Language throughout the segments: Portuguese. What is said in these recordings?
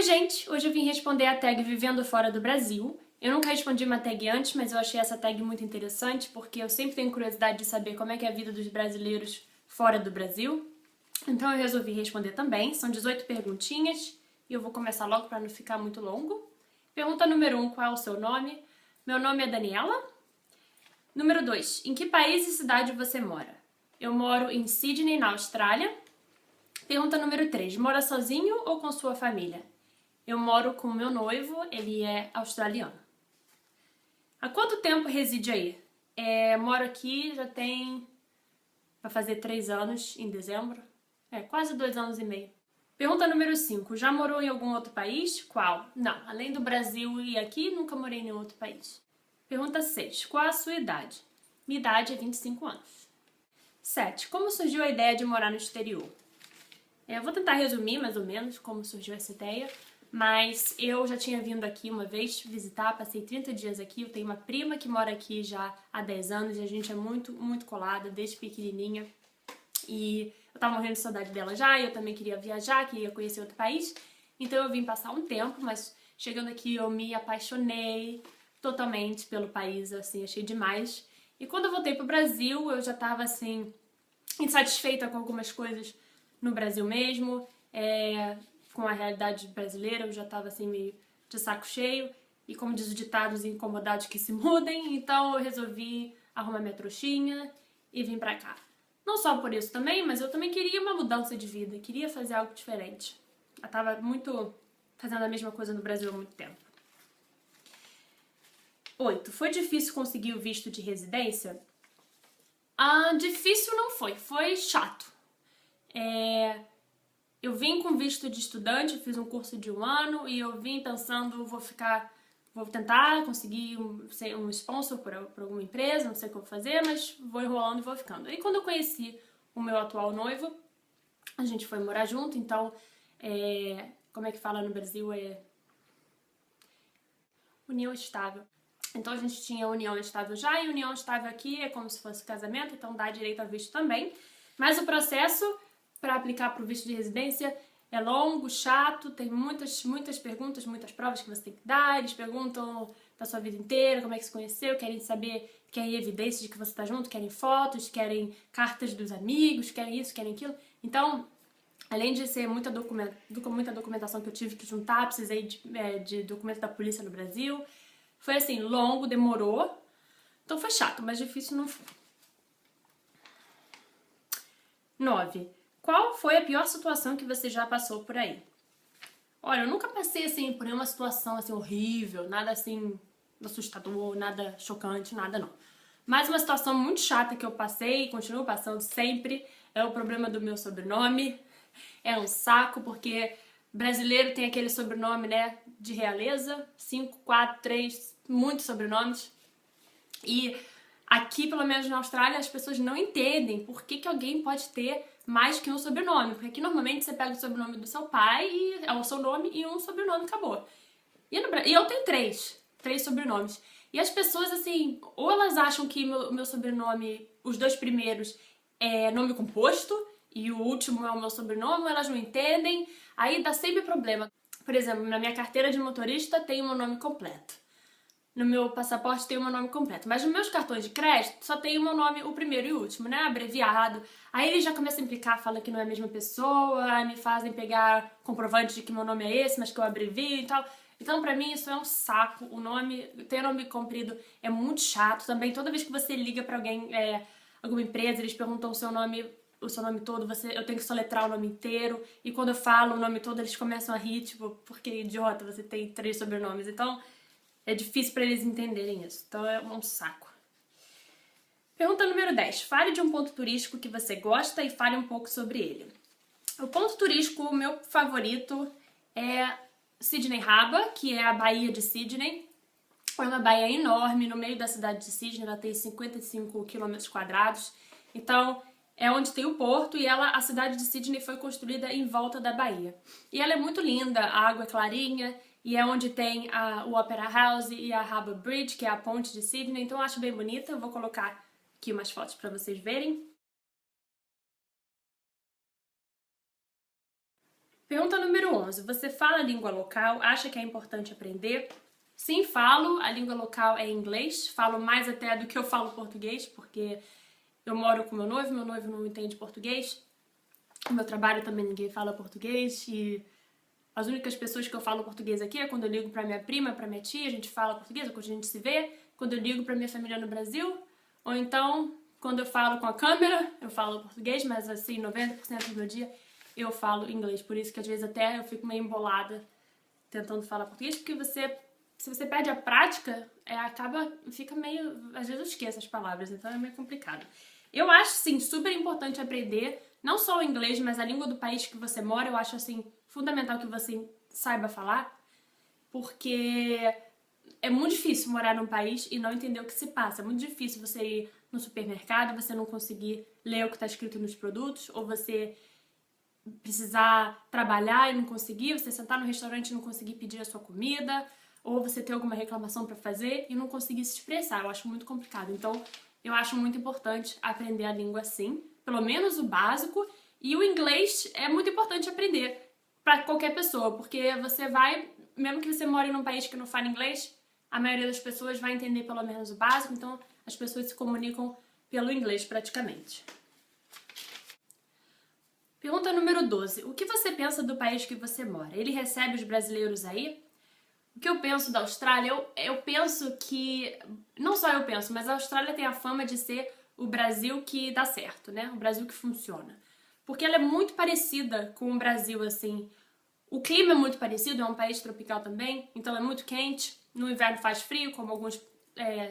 Oi gente, hoje eu vim responder a tag Vivendo Fora do Brasil. Eu nunca respondi uma tag antes, mas eu achei essa tag muito interessante porque eu sempre tenho curiosidade de saber como é que é a vida dos brasileiros fora do Brasil. Então eu resolvi responder também. São 18 perguntinhas e eu vou começar logo para não ficar muito longo. Pergunta número 1, qual é o seu nome? Meu nome é Daniela. Número 2, em que país e cidade você mora? Eu moro em Sydney, na Austrália. Pergunta número 3, mora sozinho ou com sua família? Eu moro com meu noivo, ele é australiano. Há quanto tempo reside aí? Moro aqui já vai fazer 3 anos em dezembro. Quase 2 anos e meio. Pergunta número 5, já morou em algum outro país? Qual? Não, além do Brasil e aqui, nunca morei em nenhum outro país. Pergunta 6, qual a sua idade? Minha idade é 25 anos. 7, como surgiu a ideia de morar no exterior? Eu vou tentar resumir mais ou menos como surgiu essa ideia, mas eu já tinha vindo aqui uma vez visitar, passei 30 dias aqui, eu tenho uma prima que mora aqui já há 10 anos e a gente é muito, muito colada desde pequenininha e eu tava morrendo de saudade dela já e eu também queria viajar, queria conhecer outro país, então eu vim passar um tempo, mas chegando aqui eu me apaixonei totalmente pelo país, assim, achei demais. E quando eu voltei pro Brasil, eu já tava assim, insatisfeita com algumas coisas no Brasil mesmo, com a realidade brasileira, eu já tava assim meio de saco cheio, e como diz o ditado, os incomodados que se mudem, então eu resolvi arrumar minha trouxinha e vim pra cá. Não só por isso também, mas eu também queria uma mudança de vida, queria fazer algo diferente. Eu tava muito fazendo a mesma coisa no Brasil há muito tempo. 8. Foi difícil conseguir o visto de residência? Difícil não foi, foi chato. Eu vim com visto de estudante, eu fiz um curso de 1 ano e eu vim pensando, vou tentar conseguir um sponsor por alguma empresa, não sei o que eu vou fazer, mas vou enrolando e vou ficando. Aí quando eu conheci o meu atual noivo, a gente foi morar junto, então, como é que fala no Brasil? União estável. Então a gente tinha união estável já, e união estável aqui é como se fosse casamento, então dá direito a visto também. Mas o processo para aplicar para o visto de residência é longo, chato, tem muitas perguntas, muitas provas que você tem que dar, eles perguntam da sua vida inteira, como é que se conheceu, querem saber, querem evidências de que você está junto, querem fotos, querem cartas dos amigos, querem isso, querem aquilo. Então, além de ser muita documentação que eu tive que juntar, precisei de documento da polícia no Brasil. Foi assim, longo, demorou. Então foi chato, mas difícil não foi. 9. Qual foi a pior situação que você já passou por aí? Olha, eu nunca passei assim por nenhuma situação assim horrível, nada assim assustador, nada chocante, nada não. Mas uma situação muito chata que eu passei e continuo passando sempre é o problema do meu sobrenome. É um saco, porque brasileiro tem aquele sobrenome, né, de realeza, 5, 4, 3, muitos sobrenomes. E aqui, pelo menos na Austrália, as pessoas não entendem por que alguém pode ter mais que um sobrenome. Porque aqui normalmente você pega o sobrenome do seu pai, e é o seu nome e um sobrenome, acabou. E eu tenho três sobrenomes. E as pessoas, assim, ou elas acham que meu sobrenome, os 2 primeiros, é nome composto, e o último é o meu sobrenome, ou elas não entendem, aí dá sempre problema. Por exemplo, na minha carteira de motorista tem o meu nome completo. No meu passaporte tem o meu nome completo. Mas nos meus cartões de crédito só tem o meu nome, o primeiro e o último, né? Abreviado. Aí eles já começam a implicar, falam que não é a mesma pessoa, me fazem pegar comprovante de que meu nome é esse, mas que eu abrevio e tal. Então, pra mim, isso é um saco. Ter nome comprido é muito chato. Também, toda vez que você liga pra alguém, alguma empresa, eles perguntam o seu nome todo, eu tenho que soletrar o nome inteiro, e quando eu falo o nome todo, eles começam a rir, tipo, porque idiota, você tem 3 sobrenomes. Então, é difícil pra eles entenderem isso. Então, é um saco. Pergunta número 10. Fale de um ponto turístico que você gosta e fale um pouco sobre ele. O ponto turístico, meu favorito, é Sydney Harbour, que é a Baía de Sydney. É uma baía enorme no meio da cidade de Sydney, ela tem 55 km². Então, é onde tem o porto, e a cidade de Sydney foi construída em volta da baía. E ela é muito linda, a água é clarinha, e é onde tem o Opera House e a Harbour Bridge, que é a ponte de Sydney, então eu acho bem bonita. Eu vou colocar aqui umas fotos para vocês verem. Pergunta número 11. Você fala a língua local? Acha que é importante aprender? Sim, falo. A língua local é inglês. Falo mais até do que eu falo português, porque eu moro com meu noivo não entende português. No meu trabalho também ninguém fala português e as únicas pessoas que eu falo português aqui é quando eu ligo pra minha prima, pra minha tia, a gente fala português, ou quando a gente se vê, quando eu ligo pra minha família no Brasil, ou então quando eu falo com a câmera, eu falo português, mas assim, 90% do meu dia eu falo inglês. Por isso que às vezes até eu fico meio embolada tentando falar português, porque se você perde a prática, fica meio, às vezes eu esqueço as palavras, então é meio complicado. Eu acho, sim, super importante aprender não só o inglês, mas a língua do país que você mora. Eu acho, assim, fundamental que você saiba falar, porque é muito difícil morar num país e não entender o que se passa. É muito difícil você ir no supermercado, você não conseguir ler o que está escrito nos produtos, ou você precisar trabalhar e não conseguir, você sentar no restaurante e não conseguir pedir a sua comida, ou você ter alguma reclamação para fazer e não conseguir se expressar. Eu acho muito complicado. Então, eu acho muito importante aprender a língua sim, pelo menos o básico, e o inglês é muito importante aprender para qualquer pessoa, porque você vai, mesmo que você more num país que não fala inglês, a maioria das pessoas vai entender pelo menos o básico, então as pessoas se comunicam pelo inglês praticamente. Pergunta número 12. O que você pensa do país que você mora? Ele recebe os brasileiros aí? O que eu penso da Austrália? Eu penso que... Não só eu penso, mas a Austrália tem a fama de ser o Brasil que dá certo, né? O Brasil que funciona. Porque ela é muito parecida com o Brasil, assim. O clima é muito parecido, é um país tropical também, então é muito quente. No inverno faz frio, como alguns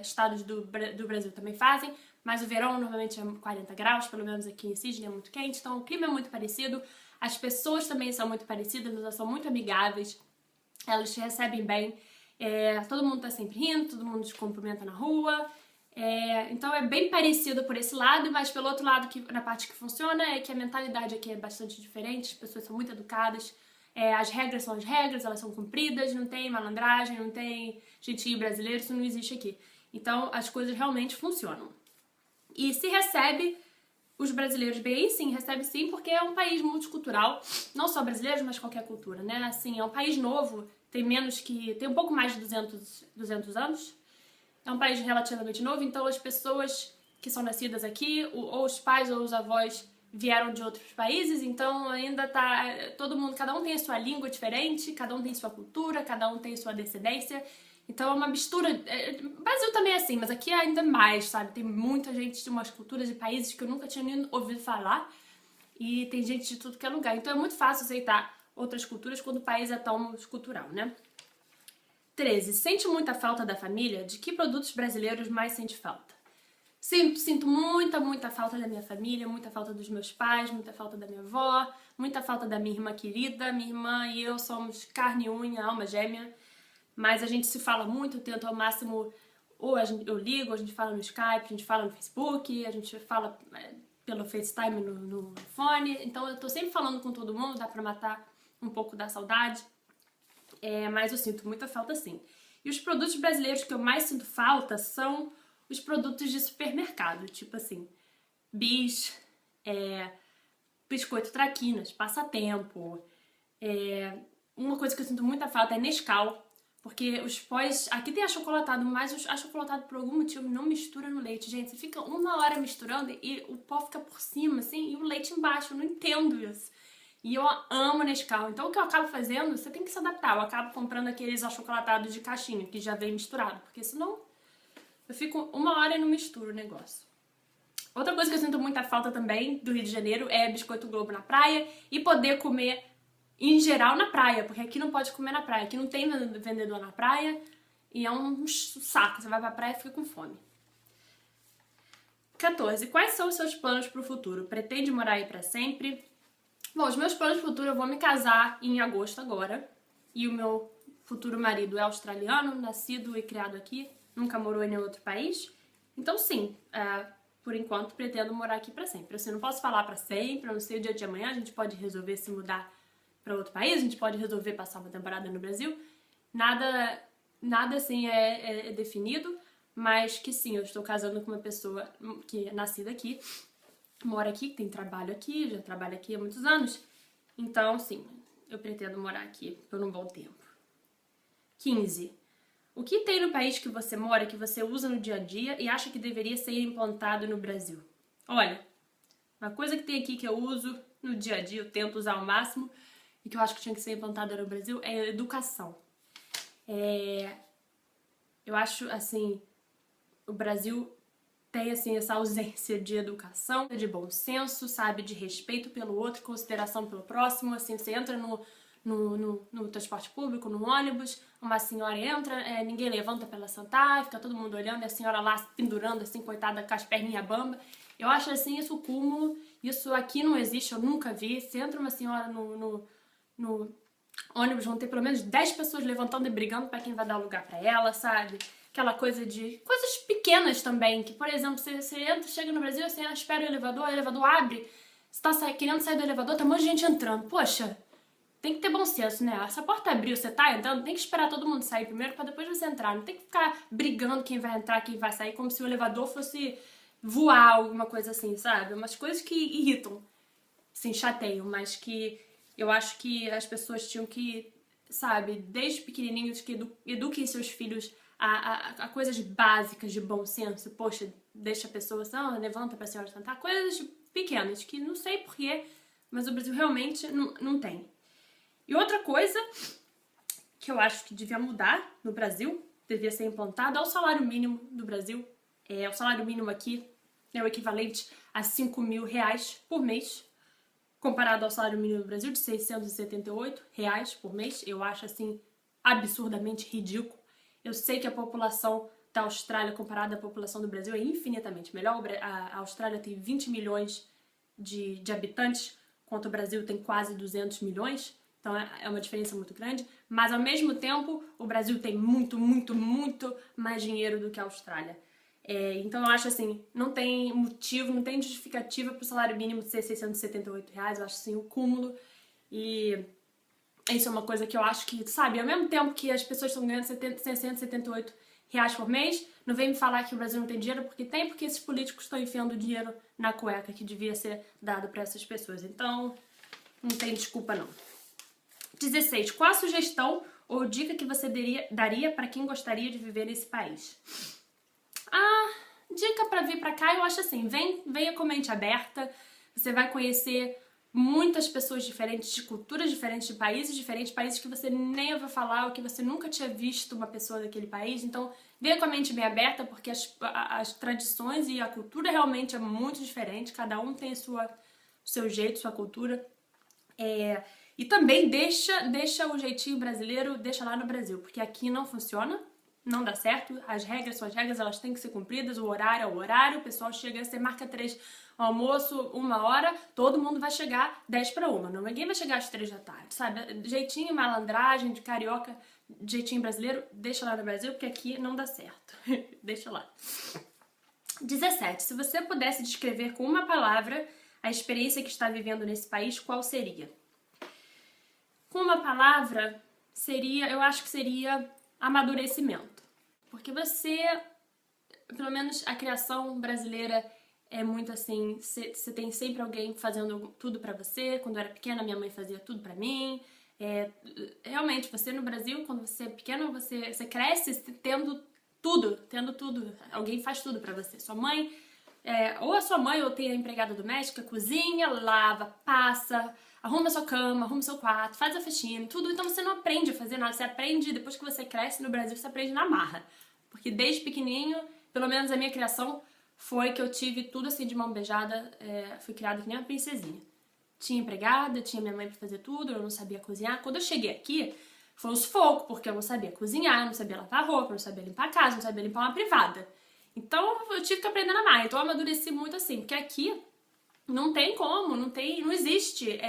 estados do Brasil também fazem, mas o verão normalmente é 40 graus, pelo menos aqui em Sydney é muito quente, então o clima é muito parecido. As pessoas também são muito parecidas, elas são muito amigáveis. Elas te recebem bem, todo mundo tá sempre rindo, todo mundo te cumprimenta na rua, então é bem parecido por esse lado, mas pelo outro lado, na parte que funciona, é que a mentalidade aqui é bastante diferente, as pessoas são muito educadas, as regras são as regras, elas são cumpridas, não tem malandragem, não tem jeitinho brasileiro, isso não existe aqui. Então as coisas realmente funcionam. E se recebe os brasileiros bem, sim, recebe sim, porque é um país multicultural, não só brasileiros, mas qualquer cultura, né? Assim, é um país novo, tem um pouco mais de 200 anos, é um país relativamente novo, então as pessoas que são nascidas aqui, ou os pais ou os avós vieram de outros países, então ainda tá todo mundo, cada um tem a sua língua diferente, cada um tem sua cultura, cada um tem sua descendência. Então é uma mistura. O Brasil também é assim, mas aqui é ainda mais, sabe? Tem muita gente de umas culturas e países que eu nunca tinha nem ouvido falar. E tem gente de tudo que é lugar. Então é muito fácil aceitar outras culturas quando o país é tão multicultural, né? 13. Sente muita falta da família? De que produtos brasileiros mais sente falta? Sinto muita falta da minha família, muita falta dos meus pais, muita falta da minha avó, muita falta da minha irmã querida. Minha irmã e eu somos carne e unha, alma gêmea. Mas a gente se fala muito, eu tento ao máximo, eu ligo, a gente fala no Skype, a gente fala no Facebook, a gente fala pelo FaceTime no fone. Então eu tô sempre falando com todo mundo, dá pra matar um pouco da saudade. Mas eu sinto muita falta sim. E os produtos brasileiros que eu mais sinto falta são os produtos de supermercado, tipo assim, bis, biscoito traquinas, passatempo. Uma coisa que eu sinto muita falta é Nescau. Porque os pós... Aqui tem achocolatado, mas o achocolatado por algum motivo não mistura no leite. Gente, você fica uma hora misturando e o pó fica por cima, assim, e o leite embaixo. Eu não entendo isso. E eu amo Nescau. Então o que eu acabo fazendo, você tem que se adaptar. Eu acabo comprando aqueles achocolatados de caixinha, que já vem misturado. Porque senão eu fico uma hora e não misturo o negócio. Outra coisa que eu sinto muita falta também do Rio de Janeiro é biscoito Globo na praia e poder comer em geral na praia, porque aqui não pode comer na praia, aqui não tem vendedor na praia e é um saco, você vai pra praia e fica com fome. 14. Quais são os seus planos pro futuro? Pretende morar aí pra sempre? Bom, os meus planos pro futuro, eu vou me casar em agosto agora e o meu futuro marido é australiano, nascido e criado aqui, nunca morou em nenhum outro país, então sim, por enquanto pretendo morar aqui pra sempre. Assim, não posso falar pra sempre, eu não sei o dia de amanhã, a gente pode resolver se mudar para outro país, a gente pode resolver passar uma temporada no Brasil. Nada assim é definido, mas que sim, eu estou casando com uma pessoa que é nascida aqui, mora aqui, tem trabalho aqui, já trabalha aqui há muitos anos. Então, sim, eu pretendo morar aqui por um bom tempo. 15. O que tem no país que você mora, que você usa no dia a dia e acha que deveria ser implantado no Brasil? Olha, uma coisa que tem aqui que eu uso no dia a dia, eu tento usar ao máximo, e que eu acho que tinha que ser implantada no Brasil, é a educação. Eu acho, assim, o Brasil tem, assim, essa ausência de educação, de bom senso, sabe, de respeito pelo outro, consideração pelo próximo, assim, você entra no transporte público, no ônibus, uma senhora entra, ninguém levanta pra ela sentar, fica todo mundo olhando, e a senhora lá pendurando, assim, coitada, com as perninhas bamba. Eu acho, assim, isso o cúmulo, isso aqui não existe, eu nunca vi. Se entra uma senhora no ônibus, vão ter pelo menos 10 pessoas levantando e brigando pra quem vai dar lugar pra ela, sabe? Aquela coisa de... coisas pequenas também, que, por exemplo, você entra, chega no Brasil, você espera o elevador abre, você tá querendo sair do elevador, tá um monte de gente entrando. Poxa, tem que ter bom senso, né? Se a porta abriu, você tá entrando, tem que esperar todo mundo sair primeiro pra depois você entrar. Não tem que ficar brigando quem vai entrar, quem vai sair, como se o elevador fosse voar, alguma coisa assim, sabe? Umas coisas que irritam, assim, chateiam, mas que eu acho que as pessoas tinham que, sabe, desde pequenininhos, que eduquem seus filhos a coisas básicas de bom senso. Poxa, deixa a pessoa assim, levanta pra senhora sentar. Coisas pequenas, que não sei porquê, mas o Brasil realmente não tem. E outra coisa que eu acho que devia mudar no Brasil, devia ser implantado, é o salário mínimo do Brasil. O salário mínimo aqui é o equivalente a 5 mil reais por mês, comparado ao salário mínimo do Brasil de 678 reais por mês. Eu acho, assim, absurdamente ridículo. Eu sei que a população da Austrália, comparada à população do Brasil, é infinitamente melhor. A Austrália tem 20 milhões de habitantes, enquanto o Brasil tem quase 200 milhões. Então é uma diferença muito grande. Mas, ao mesmo tempo, o Brasil tem muito, muito, muito mais dinheiro do que a Austrália. Então eu acho assim, não tem motivo, não tem justificativa pro salário mínimo de ser 678 reais. Eu acho assim, o cúmulo. E isso é uma coisa que eu acho que, sabe, ao mesmo tempo que as pessoas estão ganhando 678 reais por mês, não vem me falar que o Brasil não tem dinheiro, porque esses políticos estão enfiando dinheiro na cueca que devia ser dado para essas pessoas. Então, não tem desculpa não. 16. Qual a sugestão ou dica que você daria para quem gostaria de viver nesse país? Dica pra vir pra cá, eu acho assim, venha com mente aberta, você vai conhecer muitas pessoas diferentes, de culturas diferentes, de países que você nem ouviu falar, ou que você nunca tinha visto uma pessoa daquele país. Então, venha com a mente bem aberta, porque as tradições e a cultura realmente é muito diferente, cada um tem o seu jeito, sua cultura. E também deixa o jeitinho brasileiro, deixa lá no Brasil, porque aqui não funciona. Não dá certo, as regras são as regras, elas têm que ser cumpridas, o horário é o horário, o pessoal chega, você marca 3 almoço, 1h, todo mundo vai chegar 10 para 1, ninguém vai chegar às 3 da tarde, sabe? Jeitinho, malandragem, de carioca, jeitinho brasileiro, deixa lá no Brasil, porque aqui não dá certo, deixa lá. 17. Se você pudesse descrever com uma palavra a experiência que está vivendo nesse país, qual seria? Com uma palavra, eu acho que seria amadurecimento. Porque pelo menos a criação brasileira é muito assim, você tem sempre alguém fazendo tudo pra você. Quando eu era pequena, minha mãe fazia tudo pra mim. Realmente, você no Brasil, quando você é pequena, você cresce tendo tudo. Alguém faz tudo pra você. Sua mãe, ou a sua mãe, ou tem a empregada doméstica, cozinha, lava, passa, arruma sua cama, arruma seu quarto, faz a faxina, tudo. Então você não aprende a fazer nada. Você aprende, depois que você cresce no Brasil, você aprende na marra. Porque desde pequenininho, pelo menos a minha criação, foi que eu tive tudo assim de mão beijada. Fui criada que nem uma princesinha. Tinha empregada, tinha minha mãe pra fazer tudo, eu não sabia cozinhar. Quando eu cheguei aqui, foi um sufoco, porque eu não sabia cozinhar, não sabia lavar roupa, não sabia limpar a casa, não sabia limpar uma privada. Então eu tive que aprender na marra. Então eu amadureci muito assim, porque aqui não tem como, não existe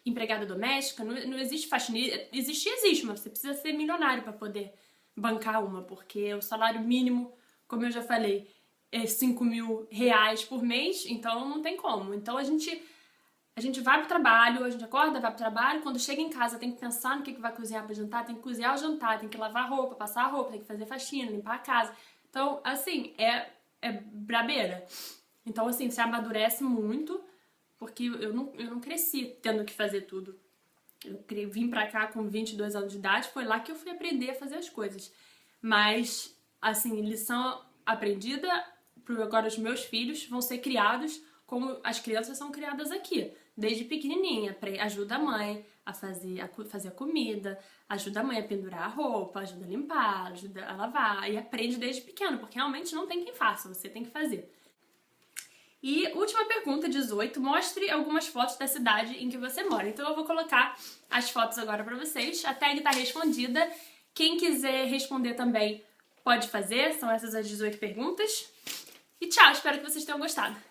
empregada doméstica, não existe faxineira. Existe, mas você precisa ser milionário para poder bancar uma, porque o salário mínimo, como eu já falei, é 5 mil reais por mês, então não tem como. Então a gente vai pro trabalho, a gente acorda, vai pro trabalho, quando chega em casa tem que pensar no que vai cozinhar pra jantar, tem que cozinhar o jantar, tem que lavar a roupa, passar a roupa, tem que fazer faxina, limpar a casa. Então, assim, é brabeira. Então, assim, você amadurece muito, porque eu não cresci tendo que fazer tudo. vim pra cá com 22 anos de idade, foi lá que eu fui aprender a fazer as coisas. Mas, assim, lição aprendida, agora os meus filhos vão ser criados como as crianças são criadas aqui. Desde pequenininha, ajuda a mãe a fazer a comida, ajuda a mãe a pendurar a roupa, ajuda a limpar, ajuda a lavar. E aprende desde pequeno, porque realmente não tem quem faça, você tem que fazer. E última pergunta, 18. Mostre algumas fotos da cidade em que você mora. Então eu vou colocar as fotos agora pra vocês. A tag tá respondida. Quem quiser responder também pode fazer. São essas as 18 perguntas. E tchau, espero que vocês tenham gostado.